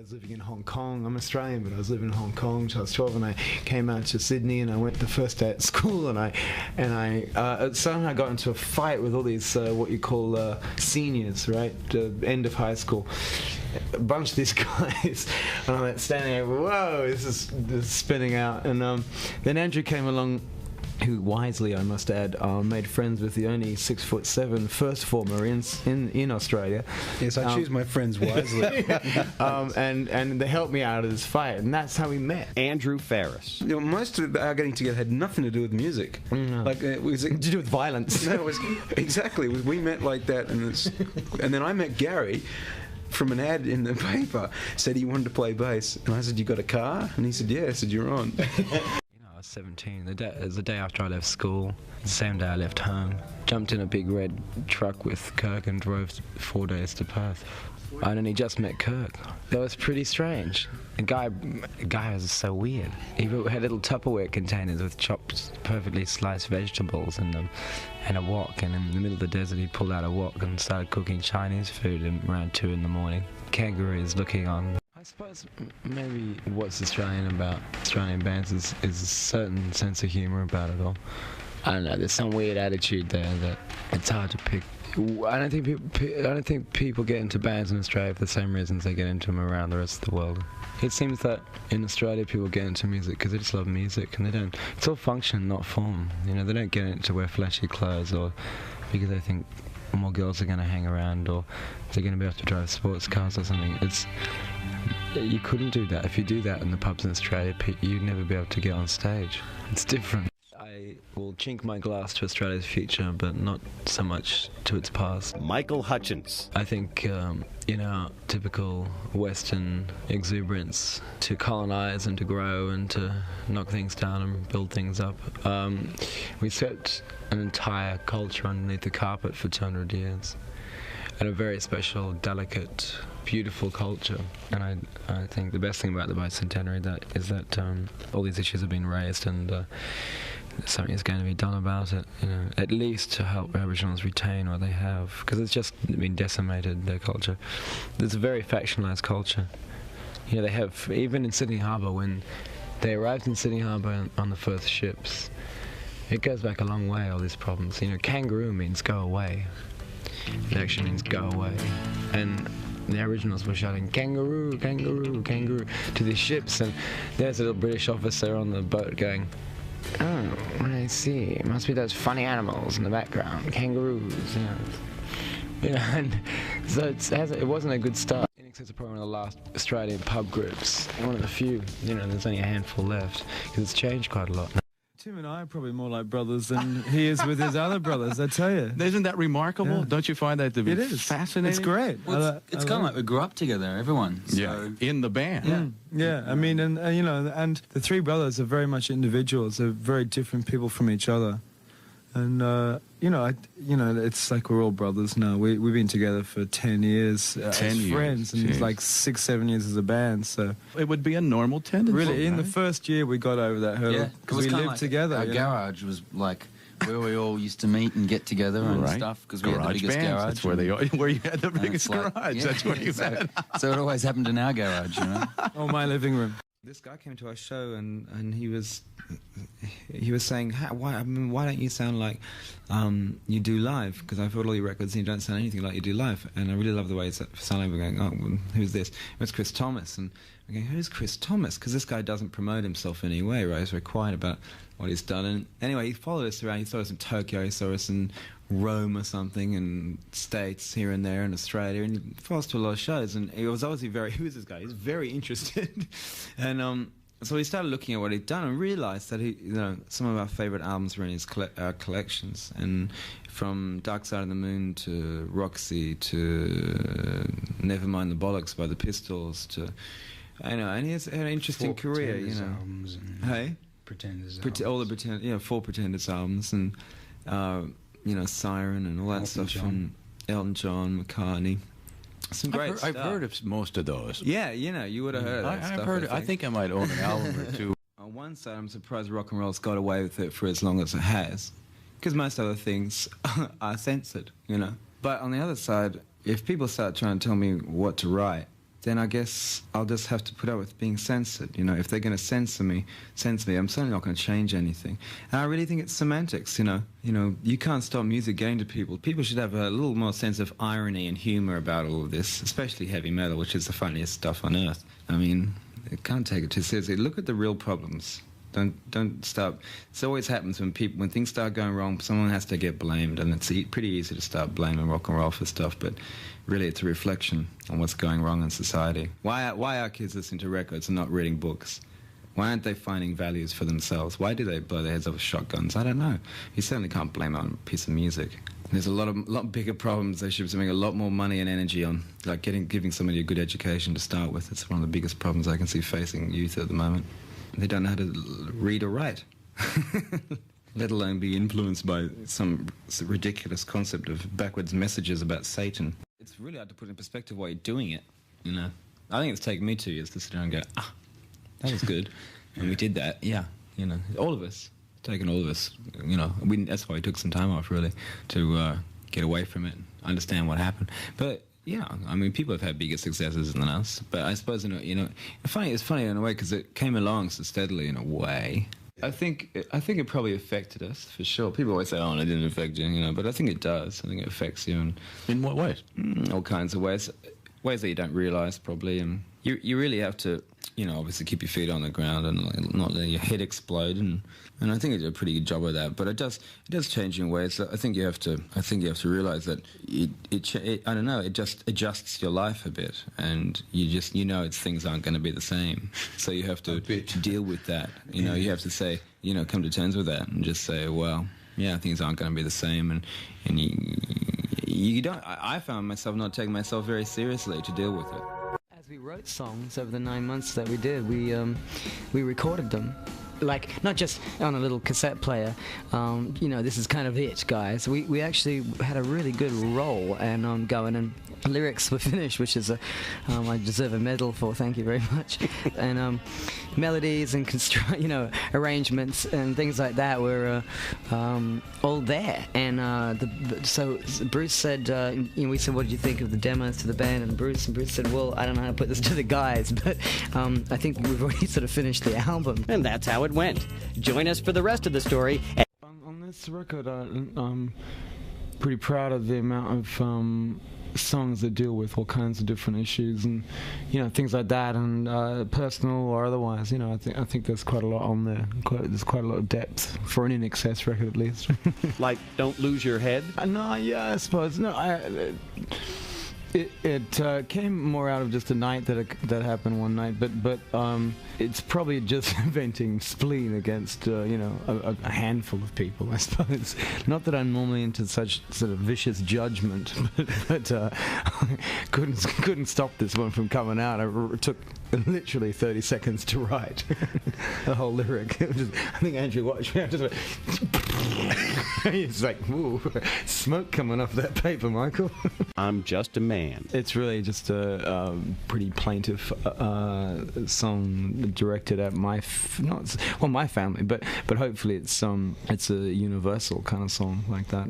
was living in Hong Kong. I'm Australian, but I was living in Hong Kong till I was 12, and I came out to Sydney, and I went the first day at school, and I somehow got into a fight with all these what you call seniors, right? The end of high school. A bunch of these guys, and I'm standing there, whoa, this is spinning out. And then Andrew came along, who wisely, I must add, made friends with the only 6'7" first former in Australia. Yes, I choose my friends wisely. And they helped me out of this fight, and that's how we met. Andrew Farriss. You know, most of our getting together had nothing to do with music. Like it was to do with violence. No, it was exactly. We met like that, and then I met Gary from an ad in the paper. Said he wanted to play bass, and I said, "You got a car?" And he said, "Yeah." I said, "You're on." 17. It was the day after I left school, the same day I left home. Jumped in a big red truck with Kirk and drove 4 days to Perth. I only just met Kirk. That was pretty strange. The guy was so weird. He had little Tupperware containers with chopped, perfectly sliced vegetables in them, and a wok. And in the middle of the desert, he pulled out a wok and started cooking Chinese food around 2 in the morning. Kangaroo is looking on. I suppose maybe what's Australian about Australian bands is a certain sense of humour about it all. I don't know, there's some weird attitude there that it's hard to pick. I don't think people get into bands in Australia for the same reasons they get into them around the rest of the world. It seems that in Australia people get into music because they just love music, and they don't. It's all function, not form. You know, they don't get into wear flashy clothes or because they think more girls are going to hang around or they're going to be able to drive sports cars or something. You couldn't do that. If you do that in the pubs in Australia, you'd never be able to get on stage. It's different. I will chink my glass to Australia's future, but not so much to its past. Michael Hutchence. I think, typical Western exuberance to colonise and to grow and to knock things down and build things up. We set an entire culture underneath the carpet for 200 years. And a very special, delicate, beautiful culture. And I think the best thing about the bicentenary is that all these issues have been raised and something is going to be done about it, at least to help Aboriginals retain what they have, because it's just been decimated, their culture. There's a very factionalised culture. They have, even in Sydney Harbour, when they arrived in Sydney Harbour on the first ships, it goes back a long way, all these problems. Kangaroo means go away. It actually means go away. And the Aboriginals were shouting, "Kangaroo, kangaroo, kangaroo," to these ships, and there's a little British officer on the boat going, "Oh, I see. It must be those funny animals in the background, kangaroos." And so it wasn't a good start. INXS are probably one of the last Australian pub groups, one of the few. There's only a handful left because it's changed quite a lot. Tim and I are probably more like brothers than he is with his other brothers, I tell you. Isn't that remarkable? Yeah. Don't you find that to be fascinating? It's great. Well, it's kind of like we grew up together, everyone. So. Yeah, in the band. Yeah. I mean, and the three brothers are very much individuals. They're very different people from each other. And, it's like we're all brothers now. We've been together for 10 years as friends, and it's like 6-7 years as a band. So it would be a normal tendency. Really, in the first year we got over that hurdle because we lived together. Our garage was like where we all used to meet and get together and stuff because we had the biggest garage. That's where you had the biggest garage. That's where you had. So it always happened in our garage, Or my living room. This guy came to our show and he was saying, why don't you sound like you do live? Because I've heard all your records and you don't sound anything like you do live. And I really love the way it's sounding. We're going, oh, well, who's this? It's Chris Thomas. And we're going, who's Chris Thomas? Because this guy doesn't promote himself in any way, right? He's very quiet about what he's done. And anyway, he followed us around. He saw us in Tokyo. He saw us in Rome or something, and States here and there in Australia, and he followed us to a lot of shows. And he was obviously who's this guy? He's very interested. And so we started looking at what he'd done and realised that some of our favourite albums were in his collections, and from Dark Side of the Moon to Roxy to Nevermind the Bollocks by the Pistols to, and he has had an interesting career, albums and hey, Pretenders, all the 4 Pretenders albums, and Siren and all that stuff from Elton John, McCartney. Some great stuff. I've heard of most of those. Yeah, you would have heard of that stuff. I've heard it. I think I might own an album or two. On one side, I'm surprised rock and roll's got away with it for as long as it has, because most other things are censored, But on the other side, if people start trying to tell me what to write, then I guess I'll just have to put up with being censored. You know, if they're going to censor me, I'm certainly not going to change anything. And I really think it's semantics. You know, you can't stop music getting to people. People should have a little more sense of irony and humour about all of this, especially heavy metal, which is the funniest stuff on earth. I mean, you can't take it too seriously. Look at the real problems. Don't stop. This always happens when things start going wrong, someone has to get blamed, and it's pretty easy to start blaming rock and roll for stuff, but really it's a reflection on what's going wrong in society. Why are kids listening to records and not reading books? Why aren't they finding values for themselves? Why do they blow their heads off with shotguns? I don't know. You certainly can't blame it on a piece of music. There's a lot bigger problems they should be spending a lot more money and energy on, like giving somebody a good education to start with. It's one of the biggest problems I can see facing youth at the moment. They don't know how to read or write, let alone be influenced by some ridiculous concept of backwards messages about Satan. It's really hard to put in perspective while you're doing it, you know. I think it's taken me 2 years to sit down and go, that was good, and we did that, yeah, you know, all of us, you know, that's why we took some time off, really, to get away from it, understand what happened. But yeah, I mean, people have had bigger successes than us, but I suppose, you know, it's funny in a way because it came along so steadily in a way. I think it probably affected us, for sure. People always say, oh, it didn't affect you, you know, but I think it does. I think it affects you. In what ways? All kinds of ways. Ways that you don't realise, probably. And you really have to, you know, obviously keep your feet on the ground and not let your head explode. And I think it did a pretty good job of that. But it does change in ways that I think you have to realise that I don't know, it just adjusts your life a bit, and you know things aren't going to be the same. So you have to deal with that. You know, you have to say, you know, come to terms with that and just say, well, yeah, things aren't going to be the same, and you don't. I found myself not taking myself very seriously to deal with it. As we wrote songs over the 9 months that we did, we recorded them. Like, not just on a little cassette player, you know, this is kind of it, guys. We actually had a really good roll and going, and lyrics were finished, which is I deserve a medal for, thank you very much. And melodies and arrangements and things like that were all there. And so Bruce said, we said, what did you think of the demos to the band? And Bruce said, well, I don't know how to put this to the guys, but I think we've already sort of finished the album. And that's how it went. Join us for the rest of the story. On this record, I'm pretty proud of the amount of songs that deal with all kinds of different issues and, you know, things like that, and personal or otherwise. You know, I think there's quite a lot on there. There's quite a lot of depth for an INXS record, at least. Like Don't Lose Your Head? No, yeah, I suppose. No, It came more out of just a night that happened one night, but it's probably just venting spleen against a handful of people, I suppose. Not that I'm normally into such sort of vicious judgment, but couldn't stop this one from coming out. It took literally 30 seconds to write the whole lyric. It was just, I think Andrew watched me. I just went, he's like, "Ooh, smoke coming off that paper, Michael." I'm just a man. It's really just a pretty plaintive song directed at my family, but hopefully it's a universal kind of song like that.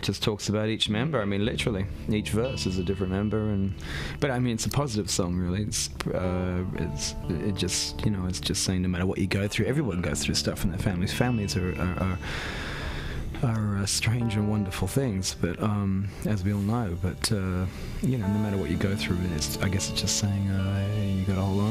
Just talks about each member. I mean, literally, each verse is a different member, but I mean, it's a positive song, really. It's just saying no matter what you go through, everyone goes through stuff in their families. Families are strange and wonderful things, but as we all know. But no matter what you go through, I guess it's just saying you got to hold on.